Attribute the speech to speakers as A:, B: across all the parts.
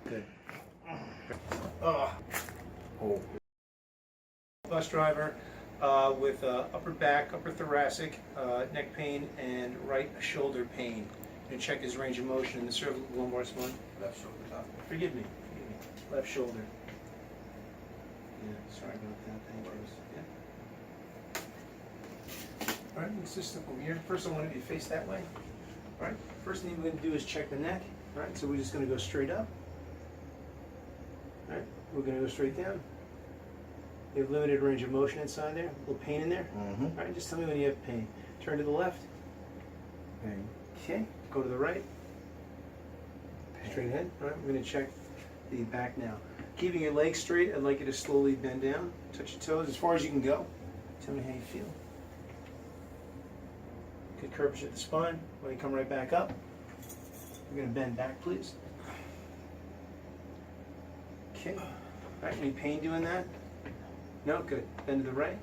A: Good.
B: Oh. Bus driver with upper back, upper thoracic, neck pain, and right shoulder pain. And check his range of motion in the cervical lumbar spine.
C: Left shoulder top.
B: Forgive me. Left shoulder. Yeah, sorry about that. Thank you. Yeah. All right, let's just step over here. First, I want you to face that way. All right. First thing we're going to do is check the neck. All right. So we're just going to go straight up. All right. We're going to go straight down. You have limited range of motion inside there. A little pain in there.
C: Mm-hmm.
B: All right. Just tell me when you have pain. Turn to the left.
C: Pain.
B: Okay. Go to the right.
C: Pain.
B: Straight ahead. All right. We're going to check the back now. Keeping your legs straight, I'd like you to slowly bend down. Touch your toes as far as you can go. Tell me how you feel. Good curvature at the spine. When you come right back up, we're going to bend back, please. Okay. All right. Any pain doing that? No? Good. Bend to the right.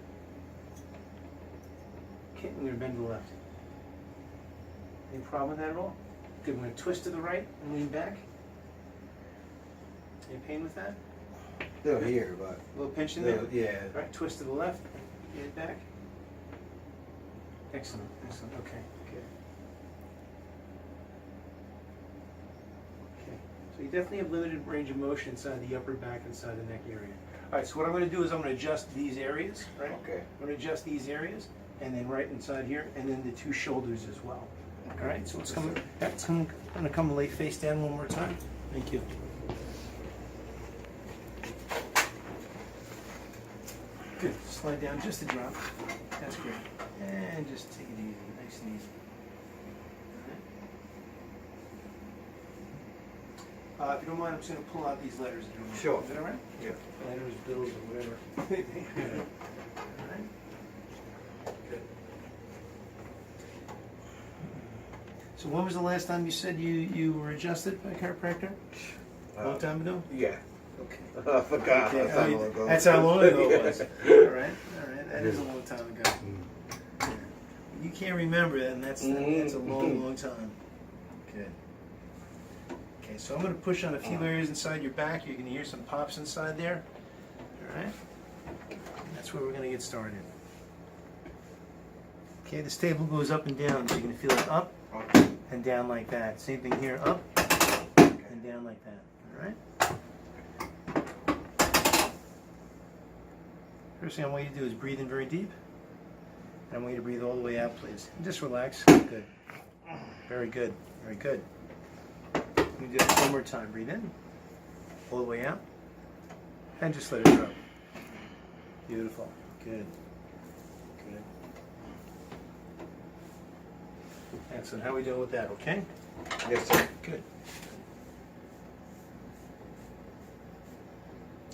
B: Okay. I'm going to bend to the left. Any problem with that at all? Good. I'm going to twist to the right and lean back. Any pain with that?
C: Still here, but
B: A little pinch in there?
C: yeah.
B: All right, twist to the left, get it back. Excellent, excellent, okay, good. Okay, so you definitely have limited range of motion inside the upper back, inside the neck area. All right, so what I'm gonna do is I'm gonna adjust these areas, right?
C: Okay.
B: I'm gonna adjust these areas, and then right inside here, and then the two shoulders as well. All right, so it's gonna come lay face down one more time. Thank you. Good. Slide down just a drop. That's great. And just take it easy, nice and easy. All right. If you don't mind, I'm just going to pull out these letters.
C: Sure.
B: Is that all right?
C: Yeah.
B: Letters, bills, or whatever. All right. Good. So when was the last time you said you were adjusted by a chiropractor? A long time ago?
C: Yeah.
B: Okay.
C: I forgot.
B: Okay,
C: That's how long ago.
B: That's how long ago it was. All right. That is a long time ago. Yeah. You can't remember that, and that's a long, long time. Good. Okay, so I'm going to push on a few areas inside your back. You're going to hear some pops inside there. All right. And that's where we're going to get started. Okay, this table goes up and down, so you're going to feel it up and down like that. Same thing here, up and down like that. All right. First thing I want you to do is breathe in very deep. And I want you to breathe all the way out, please. And just relax. Good. Very good. Very good. Let me do that one more time. Breathe in. All the way out. And just let it drop. Beautiful. Good. Good. Excellent. How are we doing with that? Okay?
C: Yes, sir.
B: Good.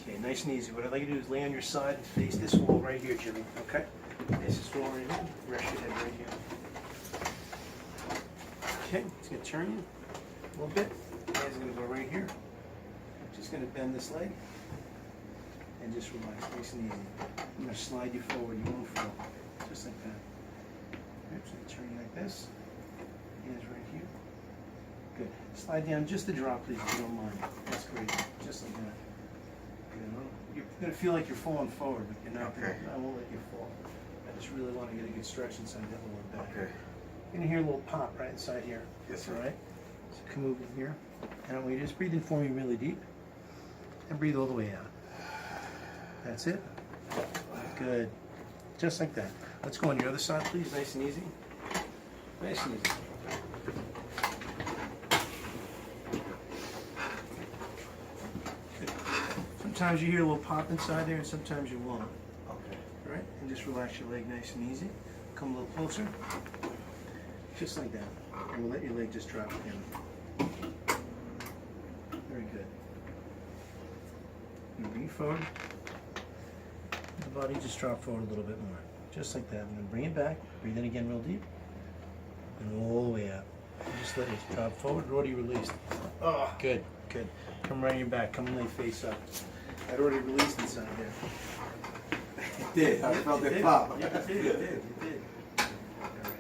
B: Okay, nice and easy. What I'd like you to do is lay on your side and face this wall right here, Jimmy. Okay? Face this wall right here. Rest your head right here. Okay, it's going to turn you a little bit. Hands are going to go right here. Just going to bend this leg and just relax, nice and easy. I'm going to slide you forward. You won't fall. Just like that. Okay, so I'm going to turn you like this. Hands right here. Good. Slide down just a drop, please, if you don't mind. That's great. Just like that. You're going to feel like you're falling forward, but you're not.
C: Okay.
B: I won't let you fall. I just really want to get a good stretch inside that lower back.
C: Okay.
B: You're going to hear a little pop right inside here.
C: Yes, sir.
B: All right? So come over here. And I want you to just breathe in for me really deep. And breathe all the way out. That's it. Good. Just like that. Let's go on your other side, please. Nice and easy. Nice and easy. Sometimes you hear a little pop inside there, and sometimes you won't.
C: Okay.
B: All right, and just relax your leg nice and easy. Come a little closer, just like that. And we'll let your leg just drop again. Very good. You bring it forward. The body just drop forward a little bit more, just like that. I'm going to bring it back. Breathe in again, real deep, and all the way out. And just let it drop forward. Already released. Oh, good, good. Come right on your back. Come and lay face up. I'd already released inside there.
C: It did. I felt it pop.
B: Yeah, it did. It did. It did. All right.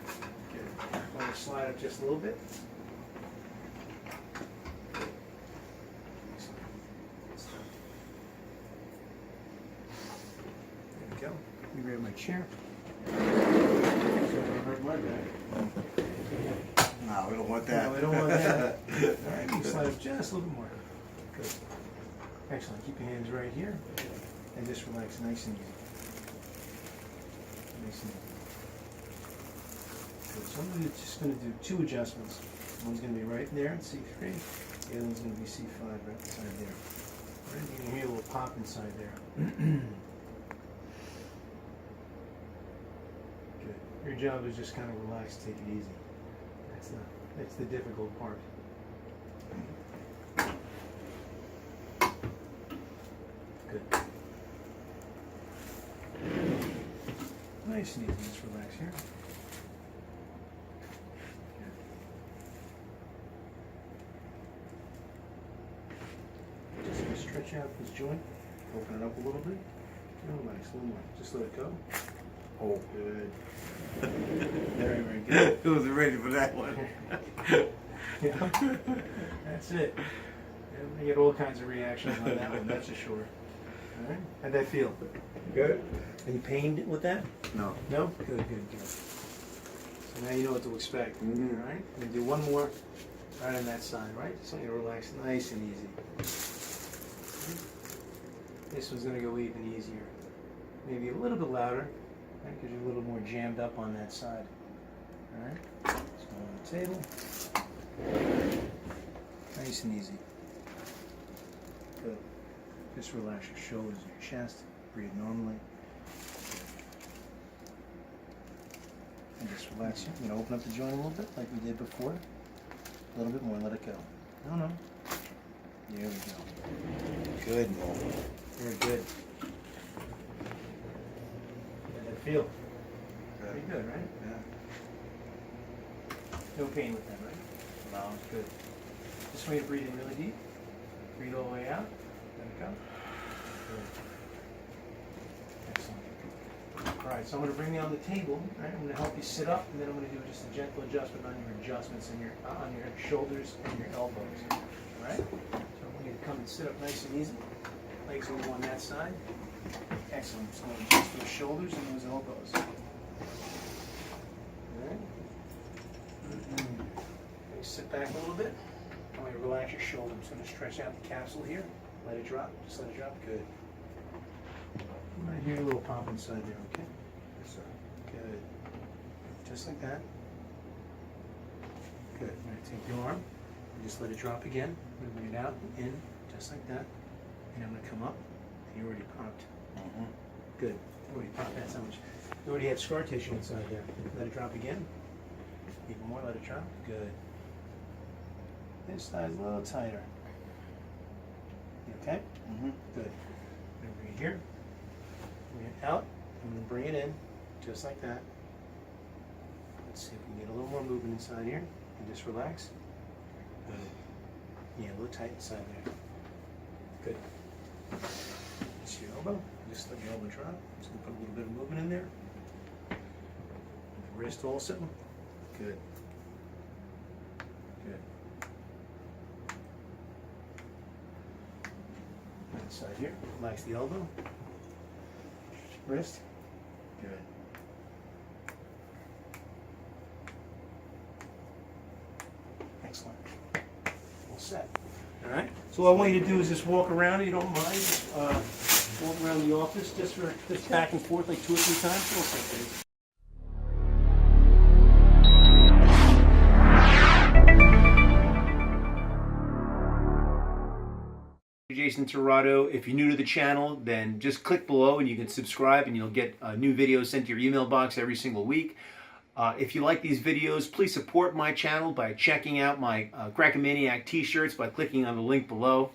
B: Good. Want to slide up just a little bit? Excellent. Let me grab my chair. So I don't hurt my back.
C: No, we don't want that.
B: No, we don't want that. All right, you can slide up just a little bit more. Good. Excellent. Keep your hands right here. And just relax nice and easy. Nice and easy. Good. So I'm just going to do 2 adjustments. One's going to be right there in C3. The other one's going to be C5 right inside there. All right, you can hear a little pop inside there. Good. Your job is just kind of relax, take it easy. That's the difficult part. Good. Nice and easy. Just relax here. Good. Just going to stretch out this joint. Open it up a little bit. Relax a little more. Just let it go. Oh, good. Very, very good.
C: I wasn't ready for that one.
B: Yeah. That's it. I get all kinds of reactions on that one, that's for sure. All right. How'd that feel?
C: Good.
B: Any pain with that?
C: No.
B: No? Good, good, good. So now you know what to expect.
C: Mm-hmm.
B: All right. I'm going to do one more right on that side, right? Just want you to relax nice and easy. This one's going to go even easier. Maybe a little bit louder, right? Because you're a little more jammed up on that side. All right. So on the table. Nice and easy. Good. Just relax your shoulders and your chest. Breathe normally. And just relax here. I'm going to open up the joint a little bit like we did before. A little bit more, let it go. No, no. There we go. Good, Mo. Very good. How'd that feel? Pretty good, right?
C: Yeah.
B: No pain with that, right? No, good. Just want you to breathe in really deep. Breathe all the way out. Let it go. Good. Excellent. All right, so I'm going to bring you on the table. Right? I'm going to help you sit up, and then I'm going to do just a gentle adjustment on your adjustments and on your shoulders and your elbows. All right? So I want you to come and sit up nice and easy. Legs will go on that side. Excellent. So I'm going to adjust those shoulders and those elbows. All right? Sit back a little bit. I want you to relax your shoulder. I'm just going to stretch out the capsule here. Let it drop. Just let it drop. Good. You might hear a little pop inside there, okay?
C: Yes, sir.
B: Good. Just like that. Good. I'm going to take your arm and just let it drop again. I'm going to bring it out and in, just like that. And I'm going to come up. And you already popped.
C: Mm-hmm.
B: Good. You already popped that so much. You already had scar tissue inside there. Let it drop again. Even more, let it drop. Good. This side's a little tighter. You okay?
C: Mm-hmm.
B: Good. I'm going to bring it here. Bring it out. I'm going to bring it in, just like that. Let's see if we can get a little more movement inside here. And just relax. Good. Yeah, a little tight inside there. Good. That's your elbow. Just let your elbow drop. Just going to put a little bit of movement in there. The wrist also. Good. Good. Side here, relax the elbow, wrist, good. Excellent. All set. All right. So all I want you to do is just walk around. If you don't mind, walk around the office just back and forth like 2 or 3 times. All set, please. Jason Tirado. If you're new to the channel, then just click below and you can subscribe and you'll get new videos sent to your email box every single week. If you like these videos, please support my channel by checking out my Crackamaniac t-shirts by clicking on the link below.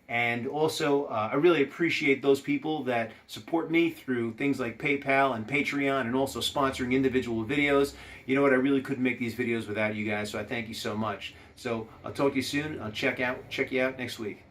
B: And also, I really appreciate those people that support me through things like PayPal and Patreon and also sponsoring individual videos. You know what, I really couldn't make these videos without you guys, so I thank you so much. So I'll talk to you soon. I'll check you out next week.